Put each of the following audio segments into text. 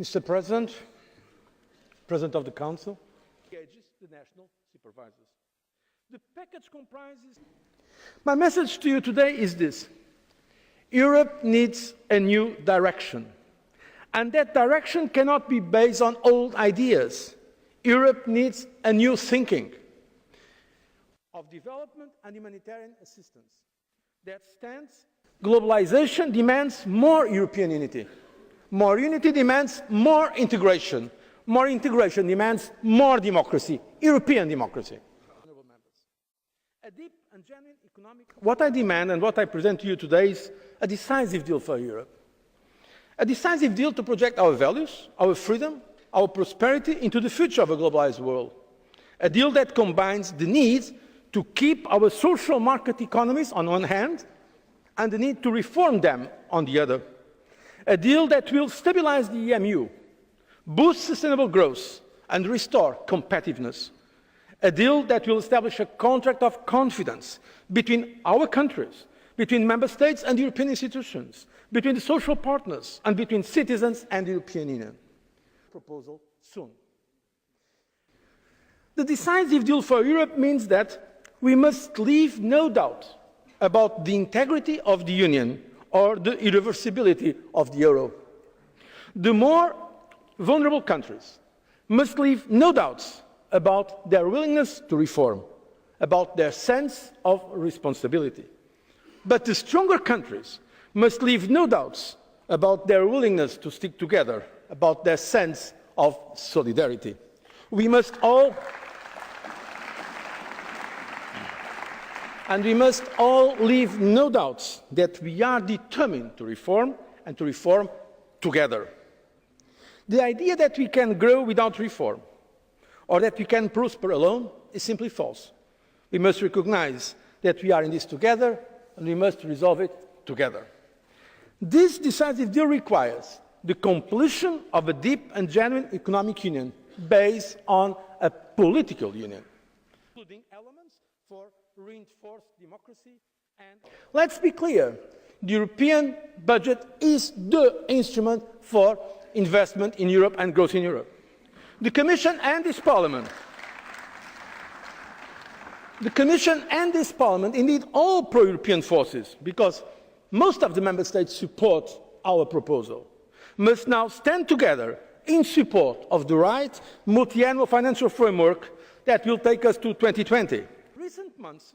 Mr. President, President of the Council, engages the national supervisors. The package comprises... My message to you today is this. Europe needs a new direction. And that direction cannot be based on old ideas. Europe needs a new thinking of development and humanitarian assistance that stands. Globalization demands more European unity. More unity demands more integration. More integration demands more democracy, European democracy. A deep and genuine economic... What I demand and what I present to you today is a decisive deal for Europe. A decisive deal to project our values, our freedom, our prosperity into the future of a globalized world. A deal that combines the need to keep our social market economies on one hand and the need to reform them on the other. A deal that will stabilize the EMU, boost sustainable growth and restore competitiveness. A deal that will establish a contract of confidence between our countries, between member states and European institutions, between the social partners and between citizens and the European Union. Proposal soon. The decisive deal for Europe means that we must leave no doubt about the integrity of the Union or the irreversibility of the euro. The more vulnerable countries must leave no doubts about their willingness to reform, about their sense of responsibility. But the stronger countries must leave no doubts about their willingness to stick together, about their sense of solidarity. We must all leave no doubts that we are determined to reform and to reform together. The idea that we can grow without reform or that we can prosper alone is simply false. We must recognize that we are in this together and we must resolve it together. This decisive deal requires the completion of a deep and genuine economic union based on a political union, including elements for reinforced democracy and... Let's be clear, the European budget is the instrument for investment in Europe and growth in Europe. The Commission and this Parliament, indeed all pro-European forces, because most of the Member States support our proposal, must now stand together in support of the right multi-annual financial framework that will take us to 2020. In recent months,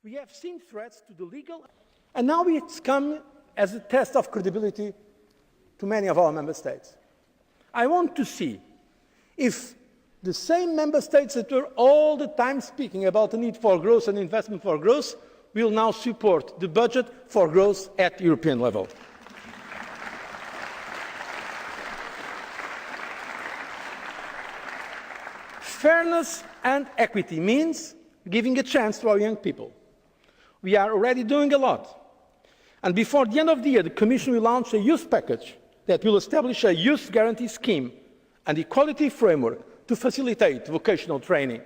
we have seen threats to the legal... And now it's come as a test of credibility to many of our Member States. I want to see if the same Member States that were all the time speaking about the need for growth and investment for growth will now support the budget for growth at European level. Fairness and equity means giving a chance to our young people. We are already doing a lot. And before the end of the year, the Commission will launch a youth package that will establish a youth guarantee scheme and equality framework to facilitate vocational training.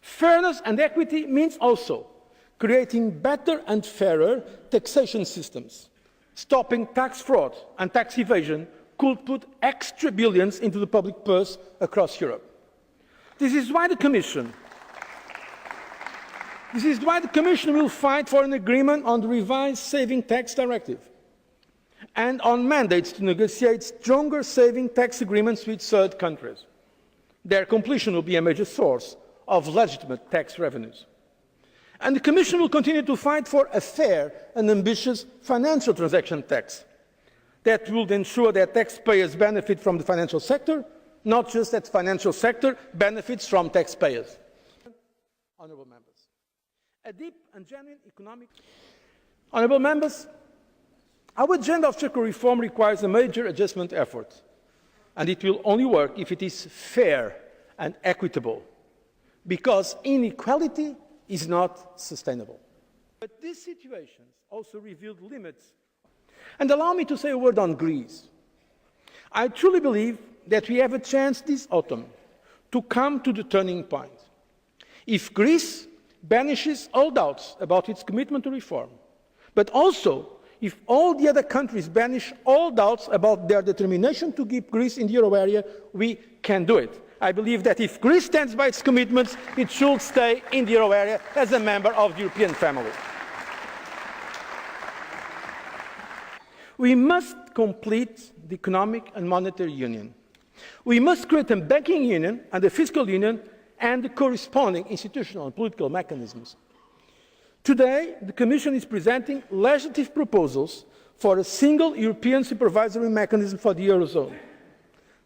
Fairness and equity means also creating better and fairer taxation systems. Stopping tax fraud and tax evasion could put extra billions into the public purse across Europe. This is why the Commission will fight for an agreement on the revised Saving Tax Directive and on mandates to negotiate stronger saving tax agreements with third countries. Their completion will be a major source of legitimate tax revenues. And the Commission will continue to fight for a fair and ambitious financial transaction tax that will ensure that taxpayers benefit from the financial sector, not just that the financial sector benefits from taxpayers. Honourable members, a deep and genuine economic... Honourable members, our agenda of structural reform requires a major adjustment effort, and it will only work if it is fair and equitable, because inequality is not sustainable. But these situations also revealed limits. And allow me to say a word on Greece. I truly believe that we have a chance this autumn to come to the turning point. If Greece banishes all doubts about its commitment to reform, but also if all the other countries banish all doubts about their determination to keep Greece in the euro area, we can do it. I believe that if Greece stands by its commitments, it should stay in the euro area as a member of the European family. We must complete the economic and monetary union. We must create a banking union and a fiscal union and the corresponding institutional and political mechanisms. Today, the Commission is presenting legislative proposals for a single European supervisory mechanism for the Eurozone.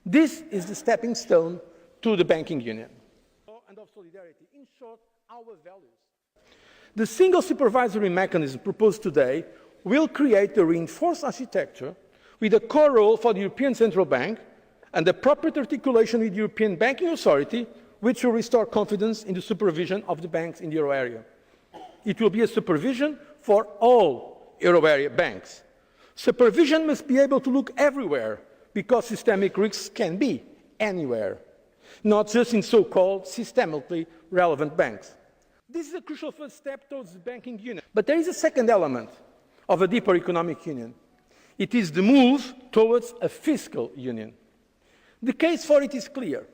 This is the stepping stone to the banking union. And of solidarity, in short, our values. The single supervisory mechanism proposed today will create a reinforced architecture with a core role for the European Central Bank and appropriate articulation with the European Banking Authority, which will restore confidence in the supervision of the banks in the euro area. It will be a supervision for all euro area banks. Supervision must be able to look everywhere, because systemic risks can be anywhere, not just in so-called systemically relevant banks. This is a crucial first step towards the banking union. But there is a second element of a deeper economic union. It is the move towards a fiscal union. The case for it is clear.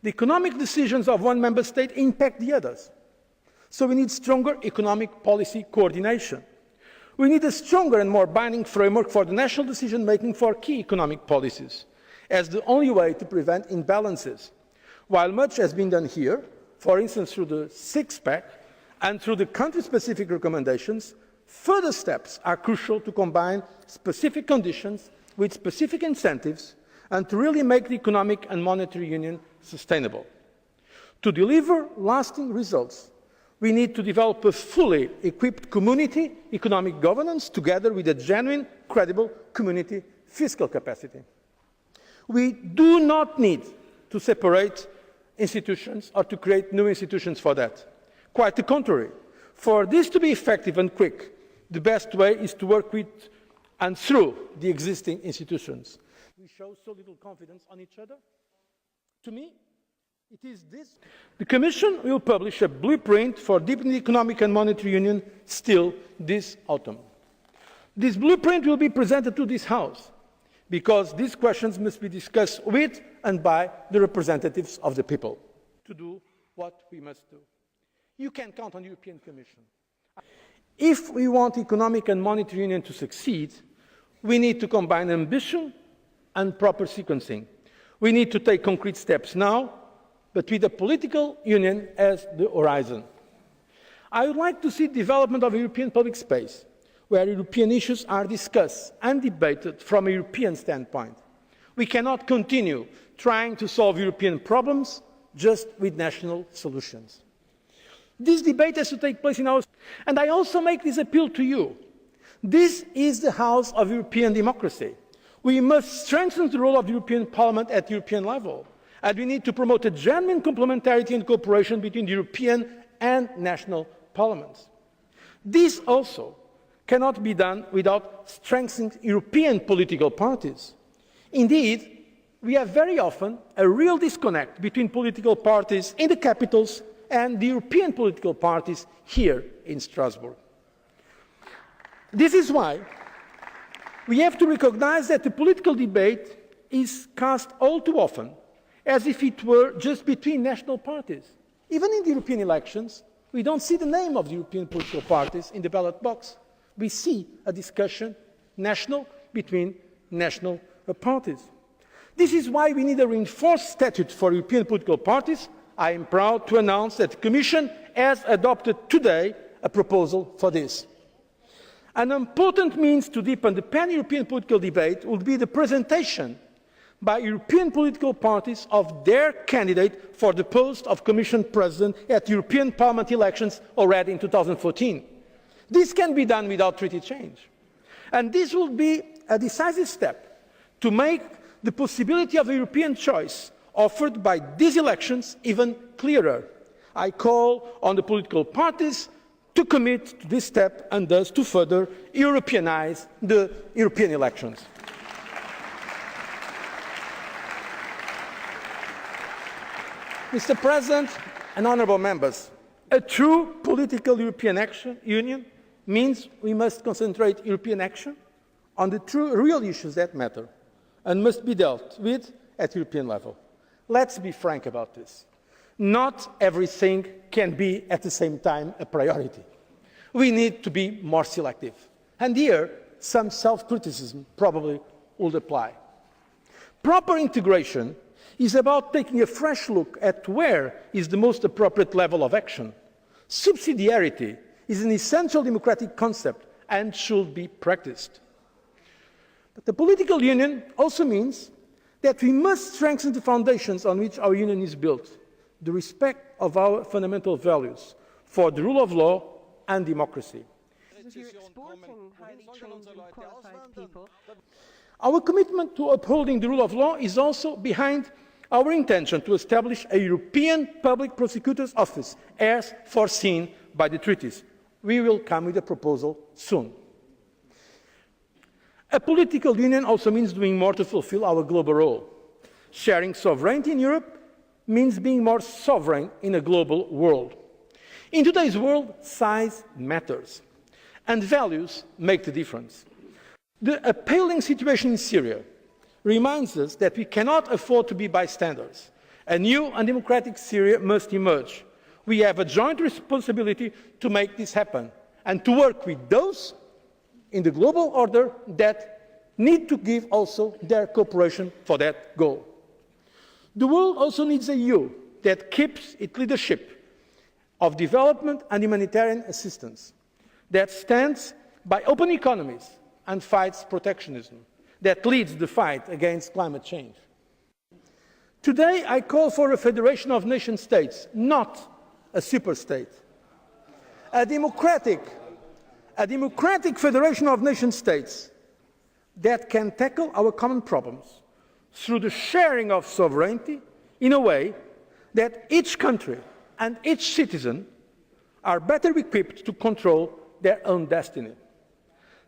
The economic decisions of one member state impact the others. So we need stronger economic policy coordination. We need a stronger and more binding framework for the national decision-making for key economic policies, as the only way to prevent imbalances. While much has been done here, for instance through the six-pack and through the country-specific recommendations, further steps are crucial to combine specific conditions with specific incentives and to really make the economic and monetary union sustainable. To deliver lasting results, we need to develop a fully equipped community economic governance together with a genuine, credible community fiscal capacity. We do not need to separate institutions or to create new institutions for that. Quite the contrary. For this to be effective and quick, the best way is to work with and through the existing institutions. We show so little confidence on each other. To me, it is this. The Commission will publish a blueprint for deepening economic and monetary union still this autumn. This blueprint will be presented to this House, because these questions must be discussed with and by the representatives of the people to do what we must do. You can count on the European Commission. If we want economic and monetary union to succeed, we need to combine ambition and proper sequencing. We need to take concrete steps now, but with a political union as the horizon. I would like to see the development of a European public space, where European issues are discussed and debated from a European standpoint. We cannot continue trying to solve European problems just with national solutions. This debate has to take place in our... And I also make this appeal to you. This is the House of European democracy. We must strengthen the role of the European Parliament at European level. And we need to promote a genuine complementarity and cooperation between the European and national parliaments. This also cannot be done without strengthening European political parties. Indeed, we have very often a real disconnect between political parties in the capitals and the European political parties here in Strasbourg. This is why we have to recognise that the political debate is cast all too often as if it were just between national parties. Even in the European elections, we don't see the name of the European political parties in the ballot box. We see a discussion, national, between national parties. This is why we need a reinforced statute for European political parties. I am proud to announce that the Commission has adopted today a proposal for this. An important means to deepen the pan-European political debate would be the presentation by European political parties of their candidate for the post of Commission President at European Parliament elections already in 2014. This can be done without treaty change. And this will be a decisive step to make the possibility of a European choice offered by these elections even clearer. I call on the political parties to commit to this step and thus to further Europeanise the European elections. Mr. President and honourable members, a true political European Union means we must concentrate European action on the true, real issues that matter and must be dealt with at European level. Let's be frank about this. Not everything can be at the same time a priority. We need to be more selective. And here, some self-criticism probably would apply. Proper integration is about taking a fresh look at where is the most appropriate level of action. Subsidiarity is an essential democratic concept and should be practiced. But the political union also means that we must strengthen the foundations on which our union is built, the respect of our fundamental values for the rule of law and democracy. Our commitment to upholding the rule of law is also behind our intention to establish a European Public Prosecutor's Office as foreseen by the treaties. We will come with a proposal soon. A political union also means doing more to fulfill our global role. Sharing sovereignty in Europe means being more sovereign in a global world. In today's world, size matters, and values make the difference. The appalling situation in Syria reminds us that we cannot afford to be bystanders. A new and democratic Syria must emerge. We have a joint responsibility to make this happen and to work with those in the global order that need to give also their cooperation for that goal. The world also needs a EU that keeps its leadership of development and humanitarian assistance, that stands by open economies and fights protectionism, that leads the fight against climate change. Today I call for a federation of nation states, not a superstate. A democratic federation of nation states that can tackle our common problems through the sharing of sovereignty in a way that each country and each citizen are better equipped to control their own destiny.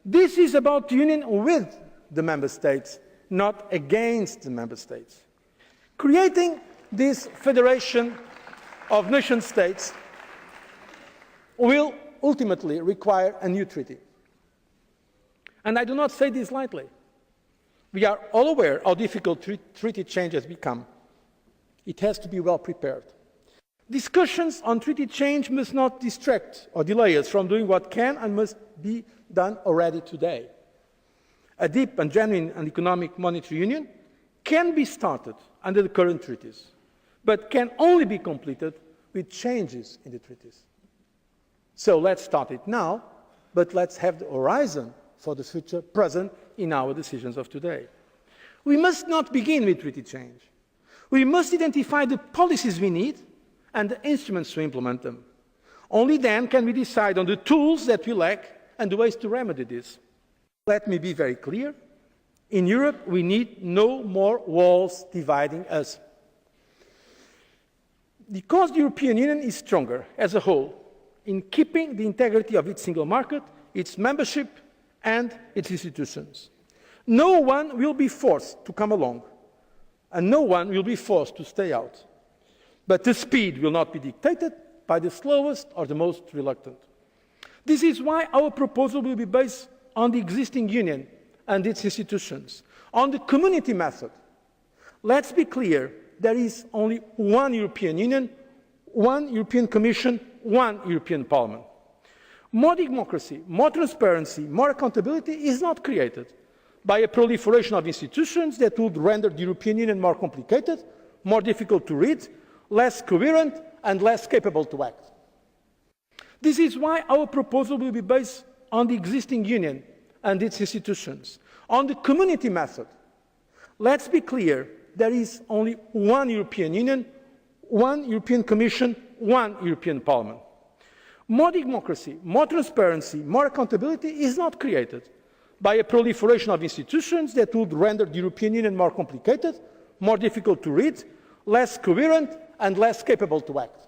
This is about union with the Member States, not against the Member States. Creating this federation of nation states will ultimately require a new treaty. And I do not say this lightly. We are all aware how difficult treaty change has become. It has to be well prepared. Discussions on treaty change must not distract or delay us from doing what can and must be done already today. A deep and genuine and economic monetary union can be started under the current treaties, but can only be completed with changes in the treaties. So let's start it now, but let's have the horizon for the future present in our decisions of today. We must not begin with treaty change. We must identify the policies we need and the instruments to implement them. Only then can we decide on the tools that we lack and the ways to remedy this. Let me be very clear. In Europe, we need no more walls dividing us. Because the European Union is stronger as a whole in keeping the integrity of its single market, its membership and its institutions. No one will be forced to come along, and no one will be forced to stay out. But the speed will not be dictated by the slowest or the most reluctant. This is why our proposal will be based on the existing Union and its institutions, on the community method. Let's be clear, there is only one European Union, one European Commission, one European Parliament. More democracy, more transparency, more accountability is not created by a proliferation of institutions that would render the European Union more complicated, more difficult to read, less coherent and less capable to act. This is why our proposal will be based on the existing Union and its institutions, on the community method. Let's be clear, there is only one European Union, one European Commission, one European Parliament. More democracy, more transparency, more accountability is not created by a proliferation of institutions that would render the European Union more complicated, more difficult to read, less coherent and less capable to act.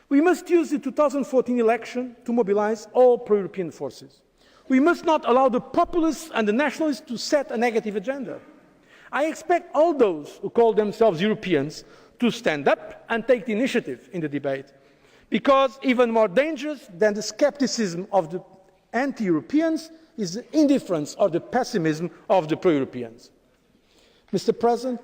We must use the 2014 election to mobilise all pro-European forces. We must not allow the populists and the nationalists to set a negative agenda. I expect all those who call themselves Europeans to stand up and take the initiative in the debate, because even more dangerous than the scepticism of the anti-Europeans is the indifference or the pessimism of the pro-Europeans. Mr. President,